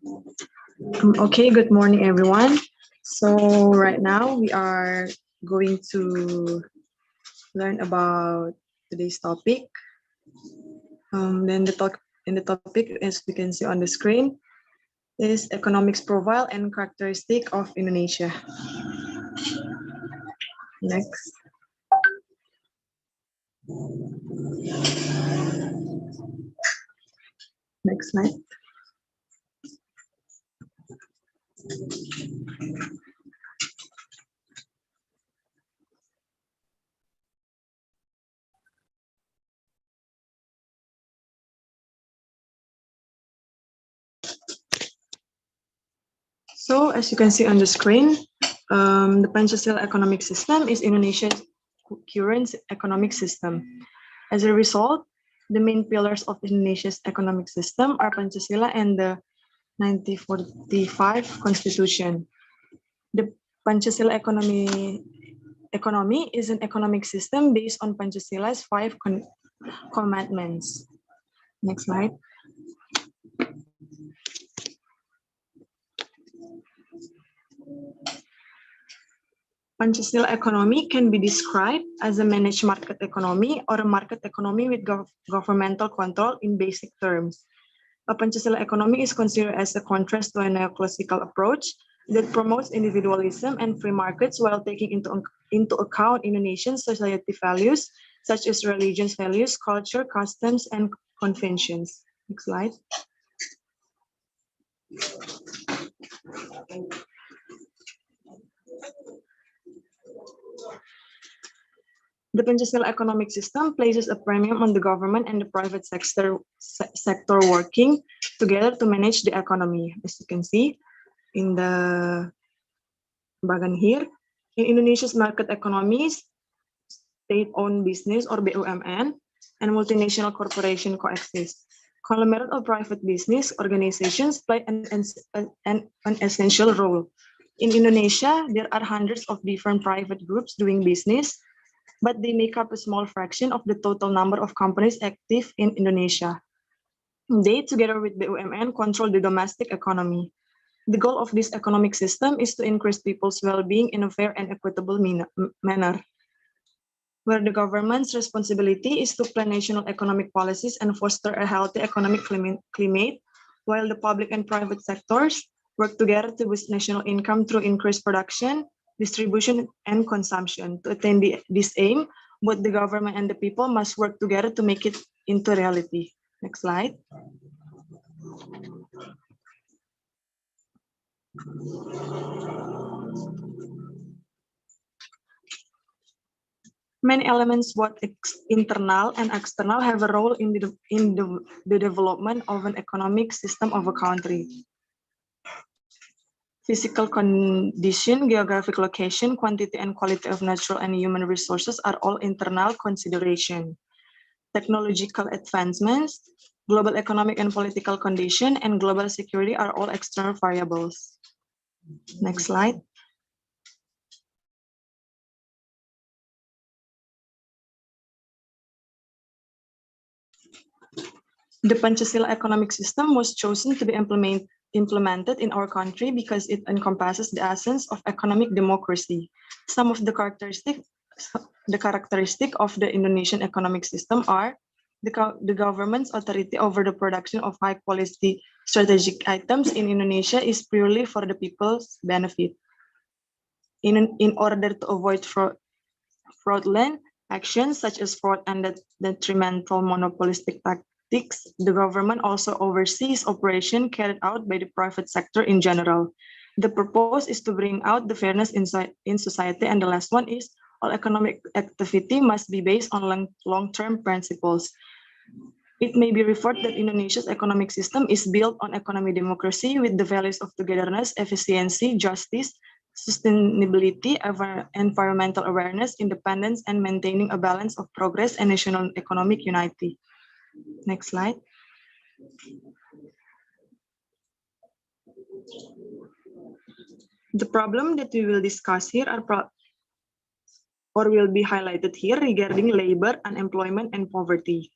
Okay, good morning, everyone. So right now we are going to learn about today's topic. Then the talk in the topic, as we can see on the screen, is economics profile and characteristic of Indonesia. Next. Next slide. So as you can see on the screen, the Pancasila economic system is Indonesia's current economic system. As a result, the main pillars of Indonesia's economic system are Pancasila and the 1945 Constitution. The Pancasila economy is an economic system based on Pancasila's five commandments. Next slide. Pancasila economy can be described as a managed market economy or a market economy with governmental control in basic terms. A Pancasila economy is considered as a contrast to a neoclassical approach that promotes individualism and free markets while taking into account Indonesian society values such as religious values, culture, customs, and conventions. Next slide. The Pancasila economic system places a premium on the government and the private sector working together to manage the economy. As you can see in the bagan here, in Indonesia's market economies, state-owned business or BUMN and multinational corporation coexist. Conglomerate of private business organizations play an essential role. In Indonesia, there are hundreds of different private groups doing business, but they make up a small fraction of the total number of companies active in Indonesia. They, together with BUMN, control the domestic economy. The goal of this economic system is to increase people's well-being in a fair and equitable manner, where the government's responsibility is to plan national economic policies and foster a healthy economic climate, while the public and private sectors work together to boost national income through increased production, distribution, and consumption. To attain this aim, both the government and the people must work together to make it into reality. Next slide. Many elements, both internal and external, have a role in the development of an economic system of a country. Physical condition, geographic location, quantity and quality of natural and human resources are all internal consideration. Technological advancements, global economic and political condition, and global security are all external variables. Next slide. The Pancasila economic system was chosen to be implemented in our country because it encompasses the essence of economic democracy. Some of the characteristics of the Indonesian economic system are the government's authority over the production of high-quality strategic items in Indonesia is purely for the people's benefit. In order to avoid fraudulent actions such as fraud and detrimental monopolistic tactics, the government also oversees operation carried out by the private sector in general. The purpose is to bring out the fairness in society, and the last one is all economic activity must be based on long-term principles. It may be referred that Indonesia's economic system is built on economic democracy with the values of togetherness, efficiency, justice, sustainability, environmental awareness, independence, and maintaining a balance of progress and national economic unity. Next slide. The problem that we will discuss here will be highlighted here regarding labor, unemployment, and poverty.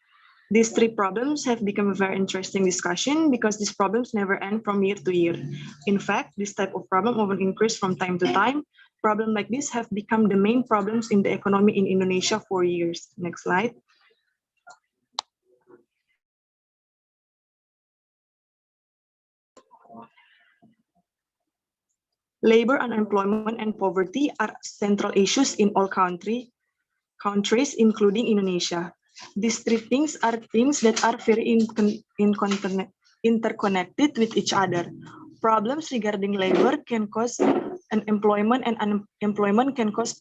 These three problems have become a very interesting discussion because these problems never end from year to year. In fact, this type of problem often increase from time to time. Problems like this have become the main problems in the economy in Indonesia for years. Next slide. Labor, unemployment, and poverty are central issues in all countries, including Indonesia. These three things are things that are very interconnected with each other. Problems regarding labor can cause unemployment, and unemployment can cause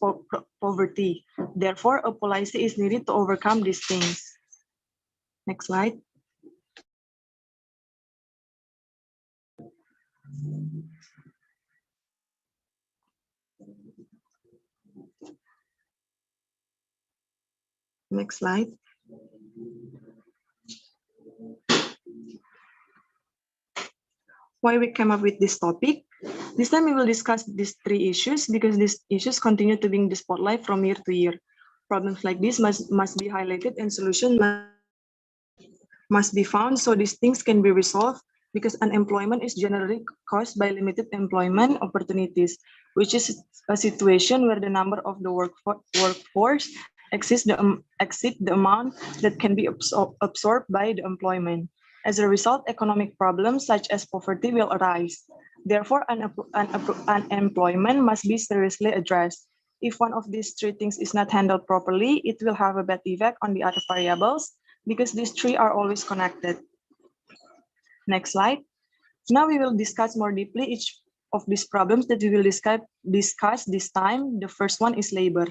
poverty. Therefore, a policy is needed to overcome these things. Next slide. Next slide. Why we came up with this topic? This time we will discuss these three issues because these issues continue to be in the spotlight from year to year. Problems like this must be highlighted and solutions must be found so these things can be resolved, because unemployment is generally caused by limited employment opportunities, which is a situation where the number of the workforce exceed the amount that can be absorbed by the employment. As a result, economic problems such as poverty will arise. Therefore, unemployment must be seriously addressed. If one of these three things is not handled properly, it will have a bad effect on the other variables, because these three are always connected. Next slide. Now we will discuss more deeply each of these problems that we will discuss this time. The first one is labor.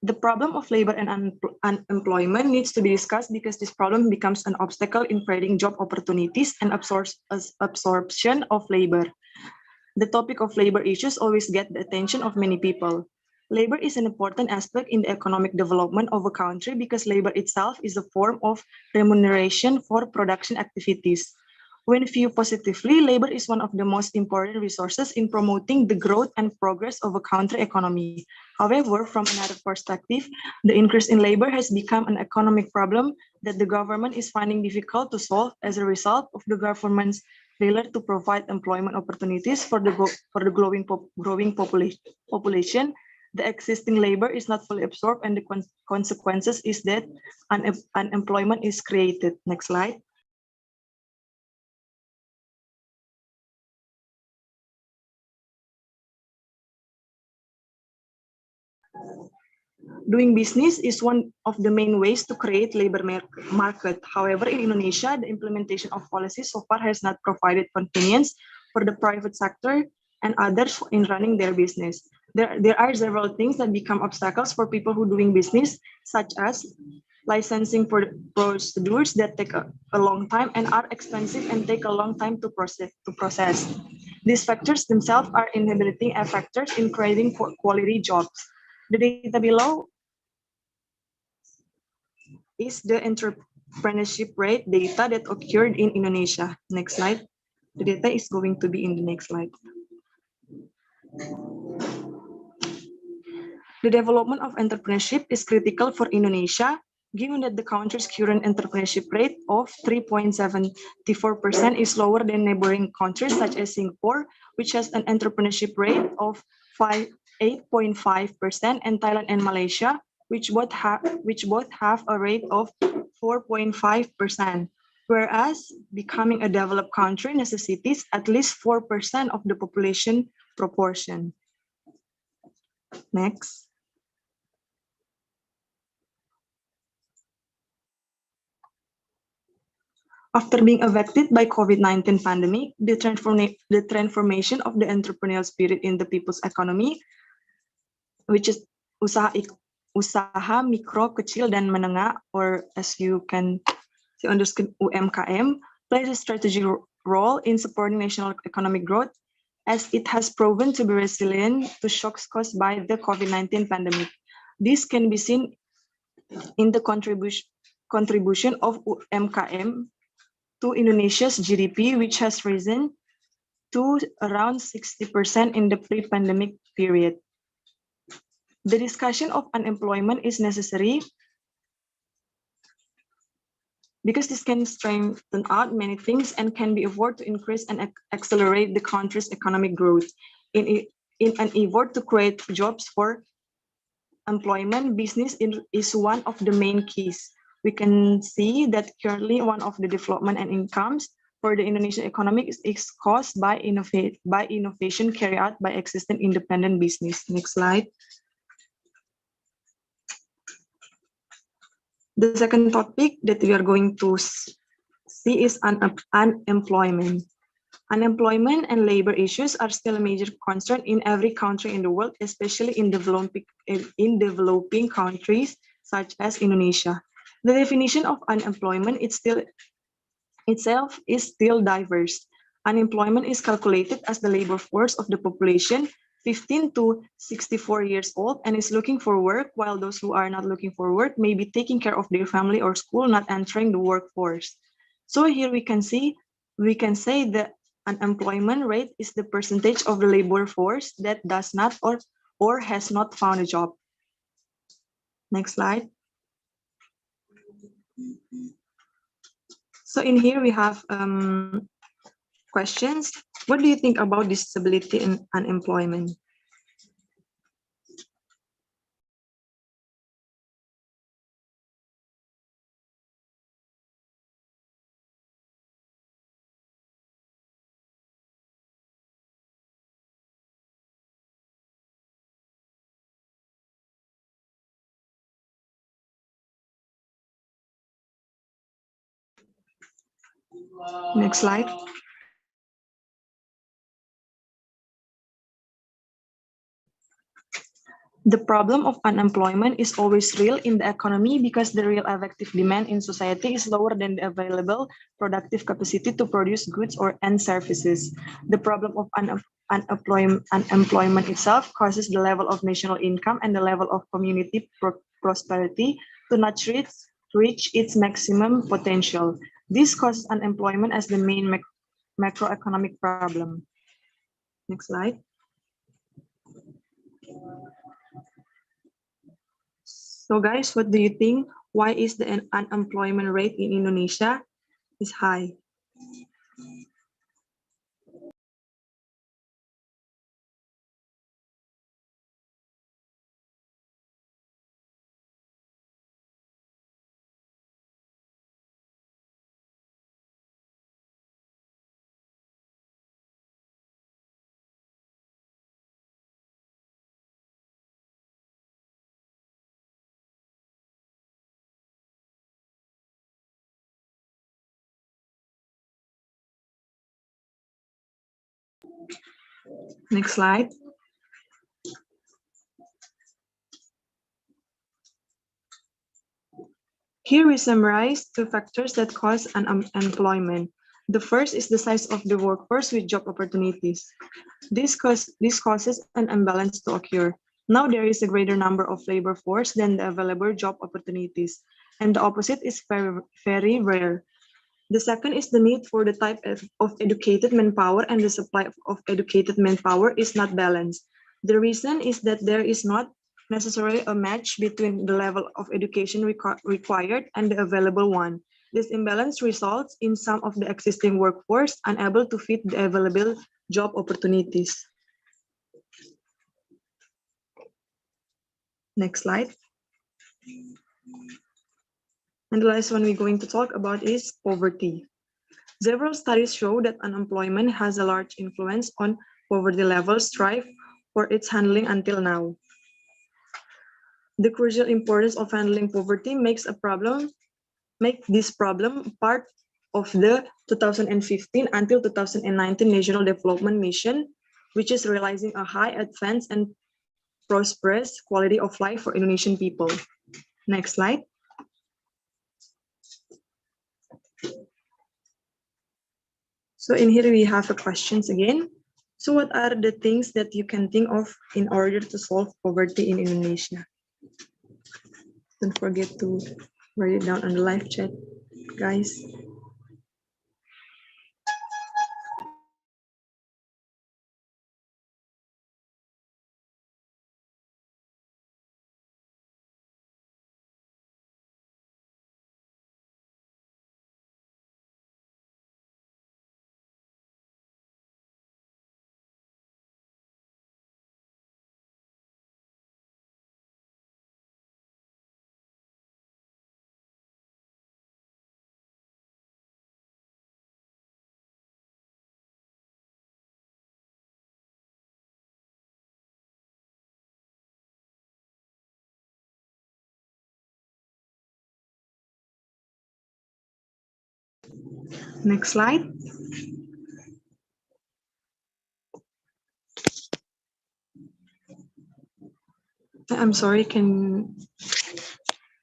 The problem of labor and unemployment needs to be discussed because this problem becomes an obstacle in creating job opportunities and absorption of labor. The topic of labor issues always get the attention of many people. Labor is an important aspect in the economic development of a country because labor itself is a form of remuneration for production activities. When viewed positively, labor is one of the most important resources in promoting the growth and progress of a country economy. However, from another perspective, the increase in labor has become an economic problem that the government is finding difficult to solve as a result of the government's failure to provide employment opportunities for the growing population. The existing labor is not fully absorbed, and the consequences is that unemployment is created. Next slide. Doing business is one of the main ways to create labor market. However, in Indonesia, the implementation of policies so far has not provided convenience for the private sector and others in running their business. There are several things that become obstacles for people who doing business, such as licensing procedures that take a long time and are expensive and take a long time to process. These factors themselves are inhibiting factors in creating quality jobs. The data below is the entrepreneurship rate data that occurred in Indonesia. Next slide. The data is going to be in the next slide. The development of entrepreneurship is critical for Indonesia, given that the country's current entrepreneurship rate of 3.74% is lower than neighboring countries such as Singapore, which has an entrepreneurship rate of 8.5%, and Thailand and Malaysia, which both have a rate of 4.5%. Whereas becoming a developed country necessitates at least 4% of the population proportion. Next. After being affected by COVID-19 pandemic, the transformation of the entrepreneurial spirit in the people's economy, which is usaha mikro, kecil, dan menengah, or as you can see on the screen, UMKM, plays a strategic role in supporting national economic growth, as it has proven to be resilient to shocks caused by the COVID-19 pandemic. This can be seen in the contribution of UMKM to Indonesia's GDP, which has risen to around 60% in the pre-pandemic period. The discussion of unemployment is necessary because this can strengthen out many things and can be avoided to increase and accelerate the country's economic growth. In an effort to create jobs for employment, business is one of the main keys. We can see that currently one of the development and incomes for the Indonesian economy is caused by innovation carried out by existing independent business. Next slide. The second topic that we are going to see is unemployment. Unemployment and labor issues are still a major concern in every country in the world, especially in developing countries such as Indonesia. The definition of unemployment itself is still diverse. Unemployment is calculated as the labor force of the population 15 to 64 years old and is looking for work, while those who are not looking for work may be taking care of their family or school, not entering the workforce. So here we can say the unemployment rate is the percentage of the labor force that does not or has not found a job. Next slide. So in here we have questions. What do you think about disability and unemployment? Next slide. The problem of unemployment is always real in the economy because the real effective demand in society is lower than the available productive capacity to produce goods and services. The problem of unemployment itself causes the level of national income and the level of community prosperity to not reach its maximum potential. This causes unemployment as the main macroeconomic problem. Next slide. So guys, what do you think? Why is the unemployment rate in Indonesia is high? Next slide. Here we summarize two factors that cause unemployment. The first is the size of the workforce with job opportunities. This causes an imbalance to occur. Now there is a greater number of labor force than the available job opportunities, and the opposite is very, very rare. The second is the need for the type of educated manpower, and the supply of educated manpower is not balanced. The reason is that there is not necessarily a match between the level of education required and the available one. This imbalance results in some of the existing workforce unable to fit the available job opportunities. Next slide. And the last one we're going to talk about is poverty. Several studies show that unemployment has a large influence on poverty levels strive for its handling until now. The crucial importance of handling poverty makes this problem part of the 2015 until 2019 National Development Mission, which is realizing a high, advanced, and prosperous quality of life for Indonesian people. Next slide. So in here we have the questions again. So what are the things that you can think of in order to solve poverty in Indonesia? Don't forget to write it down on the live chat, guys. Next slide. I'm sorry, can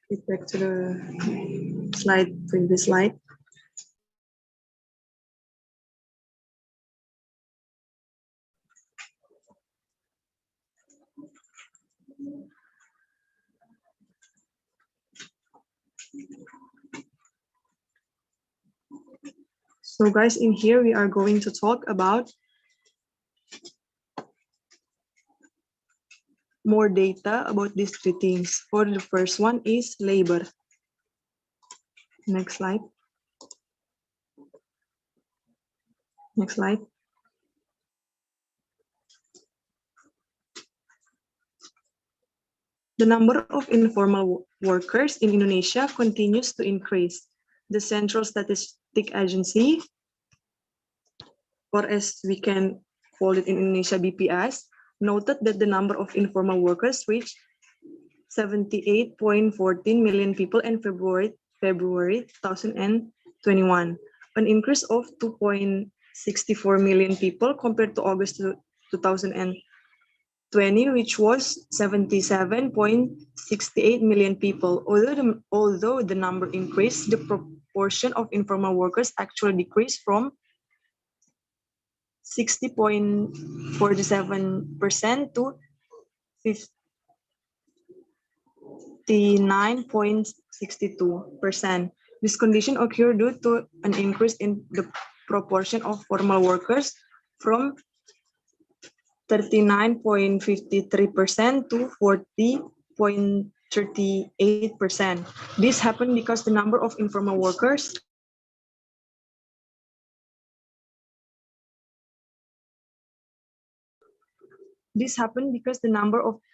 get back to the previous slide. So guys, in here we are going to talk about more data about these three things. For the first one is labor. Next slide. Next slide. The number of informal workers in Indonesia continues to increase. The Central Statistic Agency, or as we can call it in Indonesia, BPS, noted that the number of informal workers reached 78.14 million people in February 2021, an increase of 2.64 million people compared to August 2020, which was 77.68 million people. Although the number increased, the proportion of informal workers actually decreased from 60.47% to 59.62%. This condition occurred due to an increase in the proportion of formal workers from 39.53% to 40.38%. This happened because the number of informal workers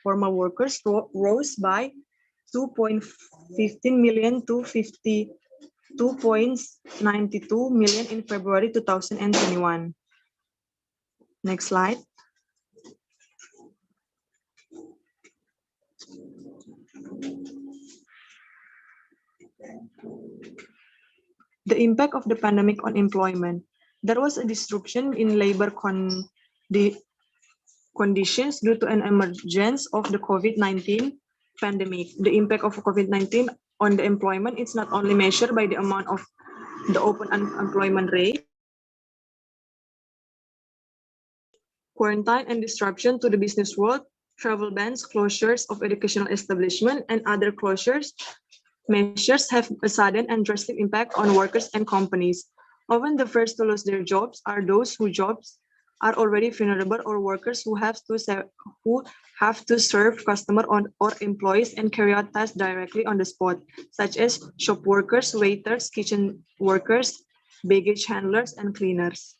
formal workers rose by 2.15 million to 52.92 million in February 2021. Next slide. The impact of the pandemic on employment. There was a disruption in labor conditions due to an emergence of the COVID-19 pandemic. The impact of COVID-19 on the employment is not only measured by the amount of the open unemployment rate, quarantine and disruption to the business world, travel bans, closures of educational establishment, and other measures have a sudden and drastic impact on workers and companies. Often the first to lose their jobs are those whose jobs are already vulnerable, or workers who have to serve customers or employees and carry out tasks directly on the spot, such as shop workers, waiters, kitchen workers, baggage handlers, and cleaners.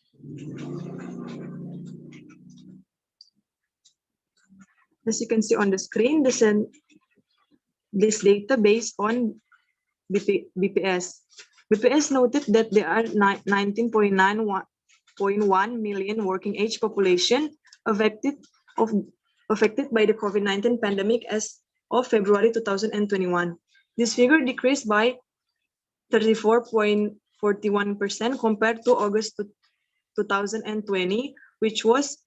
As you can see on the screen, this data based on BPS. BPS noted that there are 19.91 million working age population affected by the COVID-19 pandemic as of February 2021. This figure decreased by 34.41% compared to August 2020, which was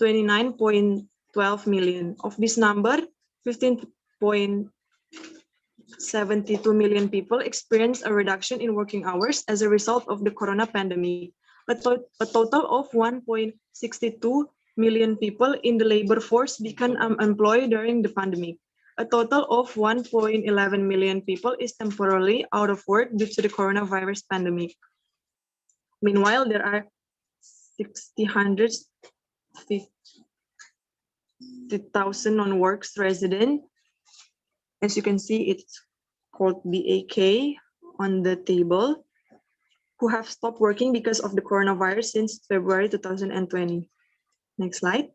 29.12 million. Of this number, 15.72 million people experienced a reduction in working hours as a result of the corona pandemic. A total of 1.62 million people in the labor force became unemployed during the pandemic. A total of 1.11 million people is temporarily out of work due to the coronavirus pandemic. Meanwhile, there are 650,000 non-works resident. As you can see, it's called BAK on the table, who have stopped working because of the coronavirus since February 2020. Next slide.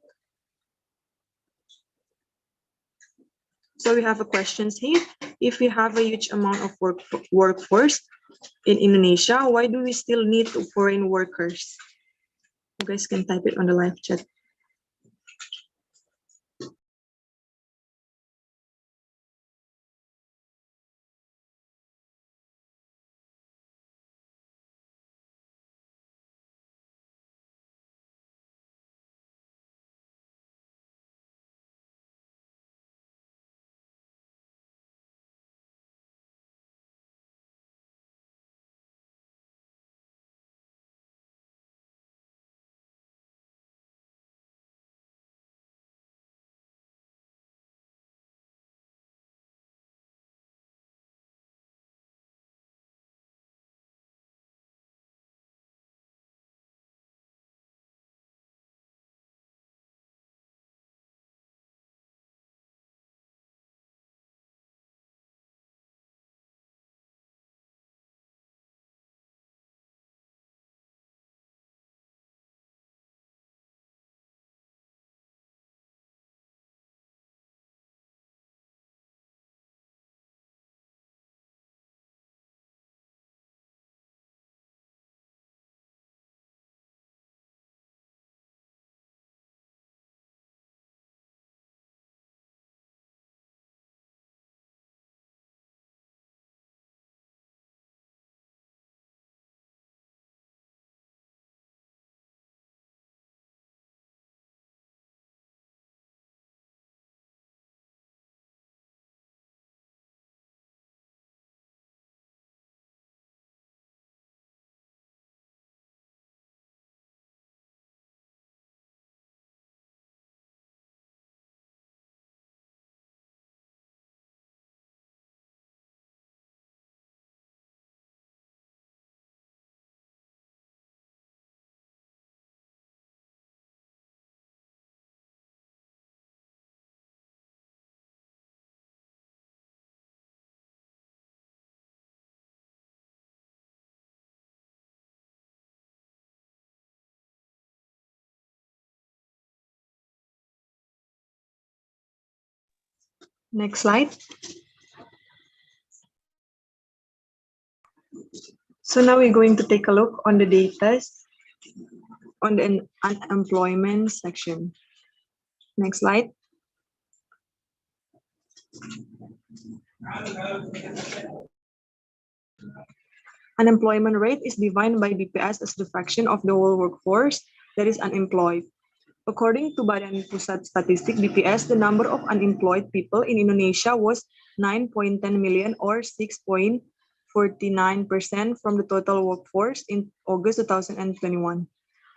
So we have a question here. If we have a huge amount of workforce in Indonesia, why do we still need foreign workers? You guys can type it on the live chat. Next slide. So now we're going to take a look on the data on the unemployment section. Next slide. Unemployment rate is defined by BPS as the fraction of the whole workforce that is unemployed. According to Badan Pusat Statistik (BPS), the number of unemployed people in Indonesia was 9.10 million or 6.49% from the total workforce in August 2021.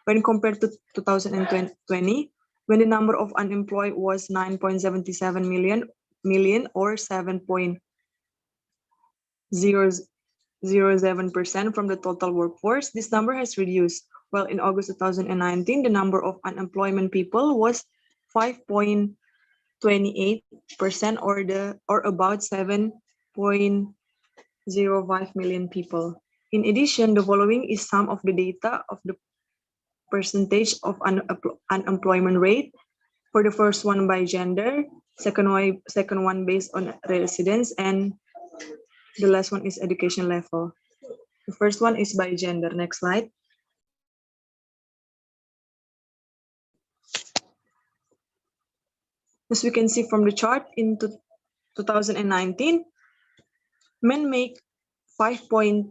When compared to 2020, when the number of unemployed was 9.77 million or 7.07% from the total workforce, this number has reduced. While in August 2019, the number of unemployment people was 5.28% or about 7.05 million people. In addition, the following is some of the data of the percentage of unemployment rate. For the first one by gender, second one based on residence, and the last one is education level. The first one is by gender. Next slide. As we can see from the chart, in 2019, men make 5.24%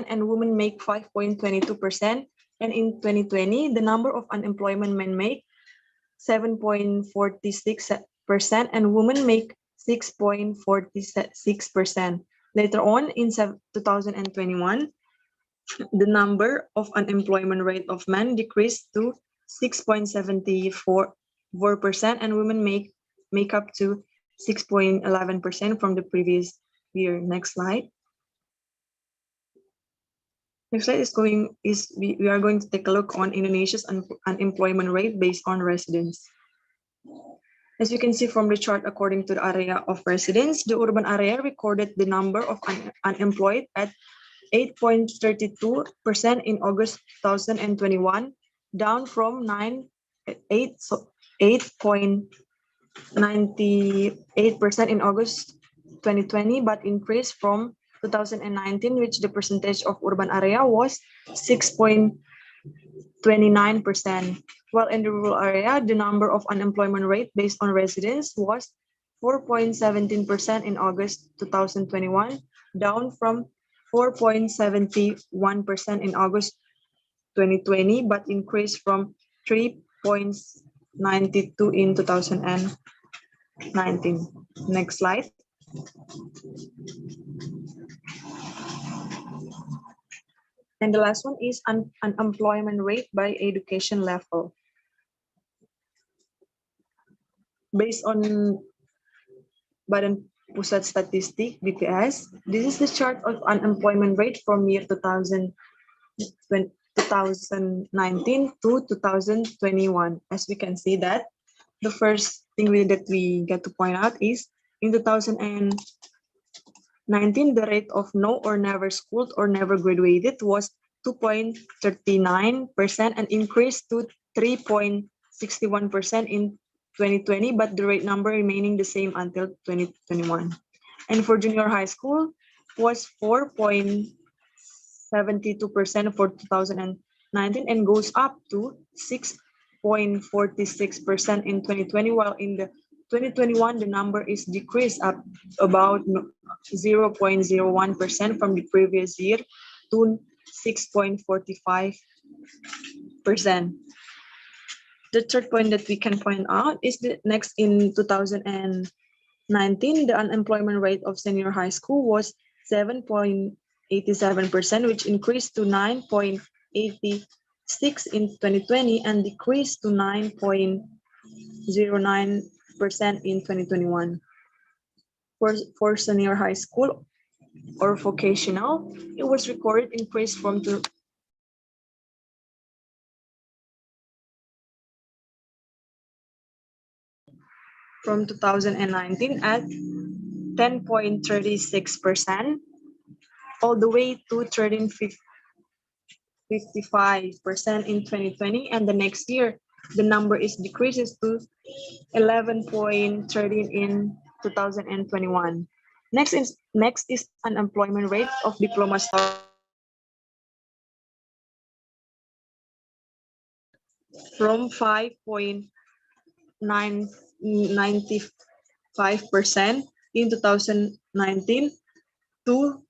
and women make 5.22%. And in 2020, the number of unemployment men make 7.46% and women make 6.46%. Later on, in 2021, the number of unemployment rate of men decreased to 6.74% and women make up to 6.11% from the previous year. Next slide. Next slide we are going to take a look on Indonesia's unemployment rate based on residence. As you can see from the chart, according to the area of residence, the urban area recorded the number of unemployed at 8.32% in August 2021, down from 8.98% in August 2020, but increased from 2019, which the percentage of urban area was 6.29%. While in the rural area, the number of unemployment rate based on residence was 4.17% in August 2021, down from 4.71% in August 2020, but increased from 3.92 in 2019. Next slide. And the last one is unemployment rate by education level. Based on Badan Pusat Statistik (BPS), this is the chart of unemployment rate from year 2019 to 2021. As we can see that the first thing that we get to point out is in 2019, the rate of no or never schooled or never graduated was 2.39% and increased to 3.61% in 2020, but the rate number remaining the same until 2021. And for junior high school was 4.72% for 2019 and goes up to 6.46% in 2020, while in the 2021 the number is decreased up about 0.01% from the previous year to 6.45%. The third point that we can point out is that next in 2019, the unemployment rate of senior high school was 7.87%, which increased to 9.86% in 2020 and decreased to 9.09% in 2021. For senior high school or vocational, it was recorded increase from 2019 at 10.36% all the way to 13.55% in 2020, and the next year the number is decreases to 11.13 in 2021. Next is unemployment rate of diploma students from 5.95% in 2019 to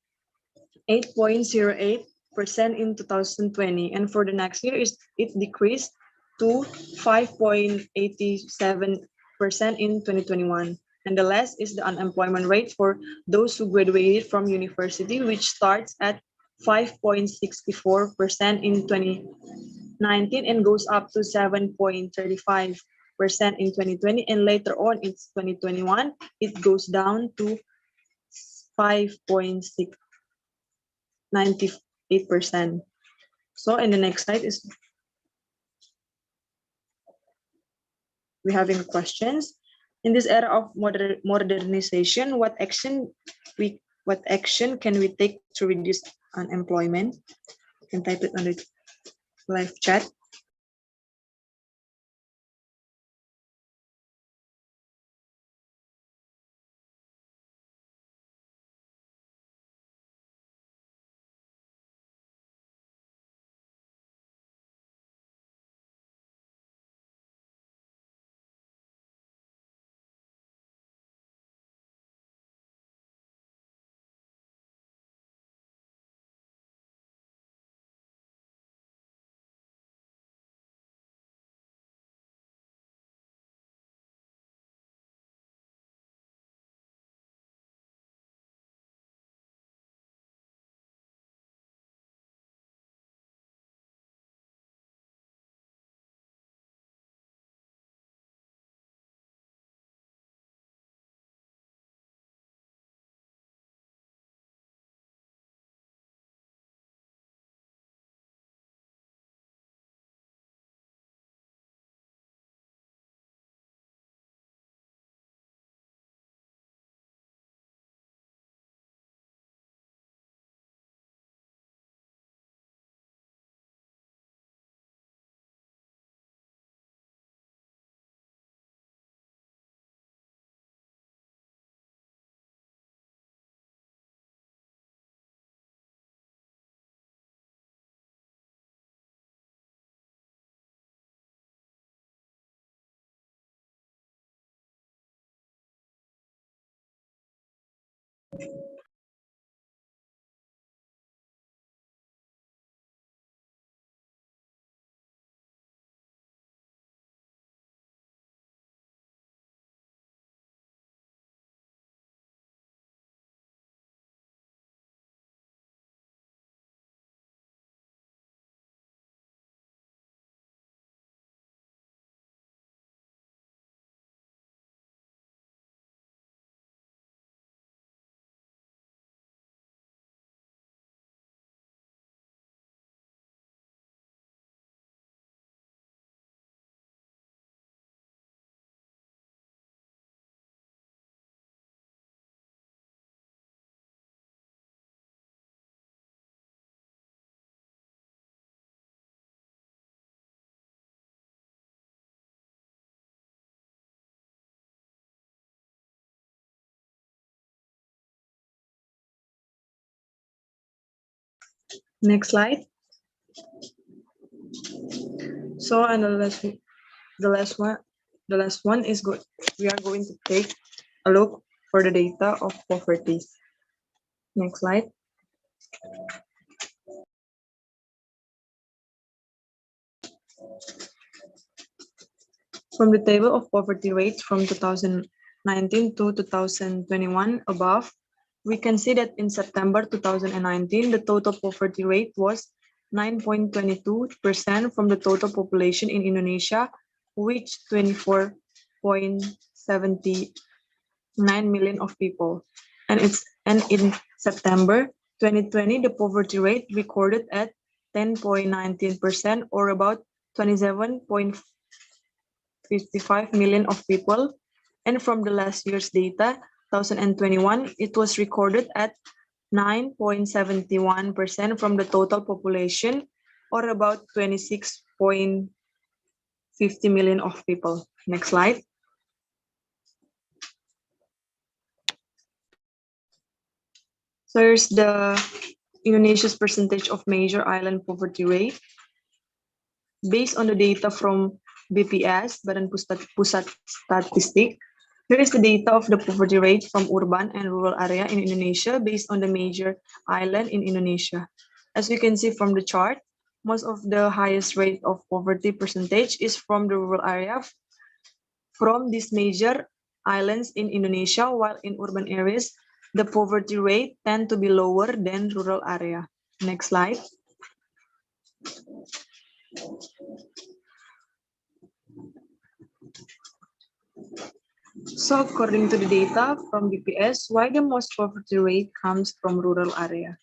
8.08% in 2020, and for the next year it decreased to 5.87% in 2021. And the last is the unemployment rate for those who graduated from university, which starts at 5.64% in 2019 and goes up to 7.35% in 2020, and later on it's 2021 it goes down to 5.98%. So in the next slide is we having questions. In this era of modernization, what action can we take to reduce unemployment? You can type it on the live chat. Next slide. So and the last one is good. We are going to take a look for the data of poverty. Next slide. From the table of poverty rates from 2019 to 2021 above, we can see that in September 2019, the total poverty rate was 9.22% from the total population in Indonesia, which 24.79 million of people. And in September 2020, the poverty rate recorded at 10.19% or about 27.55 million of people. And from the last year's data, 2021, it was recorded at 9.71% from the total population, or about 26.58 50 million of people. Next slide. So here's the Indonesia's percentage of major island poverty rate. Based on the data from BPS, Badan Pusat Statistik, here is the data of the poverty rate from urban and rural area in Indonesia based on the major island in Indonesia. As we can see from the chart, most of the highest rate of poverty percentage is from the rural area from these major islands in Indonesia, while in urban areas, the poverty rate tend to be lower than rural area. Next slide. So according to the data from BPS, why the most poverty rate comes from rural area?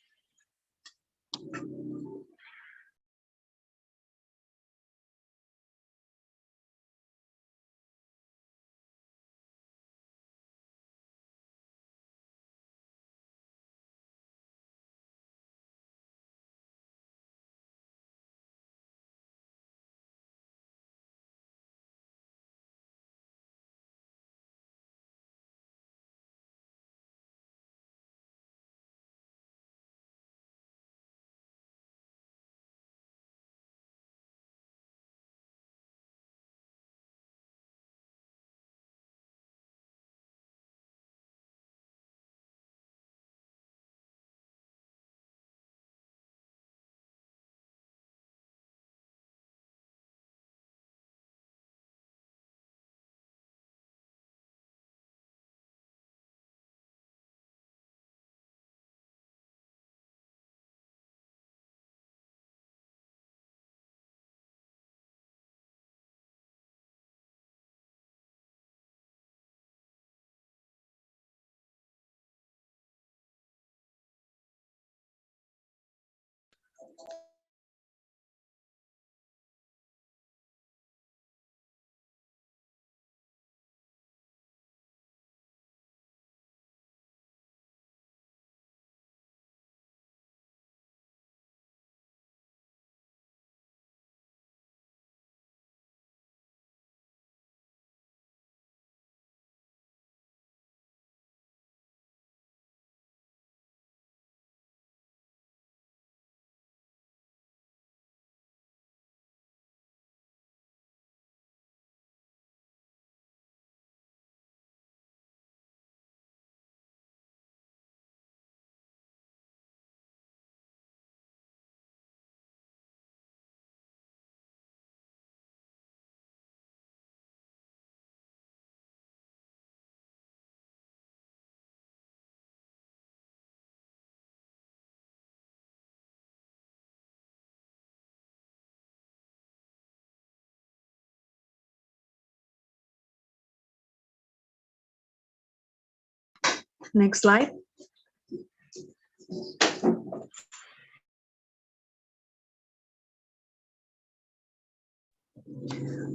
Next slide.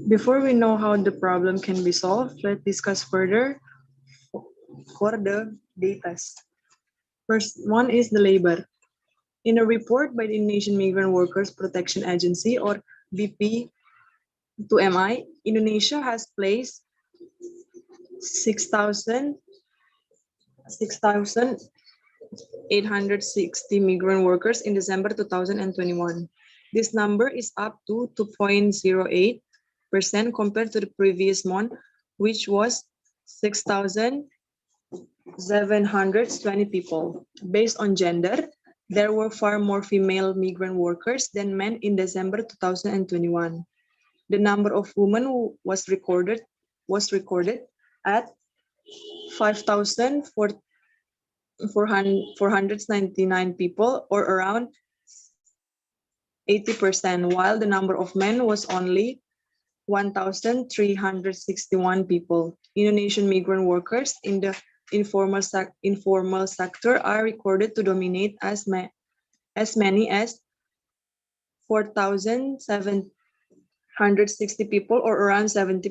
Before we know how the problem can be solved, let's discuss further for the data. First one is the labor. In a report by the Indonesian Migrant Workers Protection Agency, or BP to MI, Indonesia has placed 6,860 migrant workers in December 2021. This number is up to 2.08% compared to the previous month, which was 6,720 people. Based on gender, there were far more female migrant workers than men in December 2021. The number of women was recorded at 5,499 people, or around 80%, while the number of men was only 1,361 people. Indonesian migrant workers in the informal sector are recorded to dominate as many as 4,760 people, or around 70%,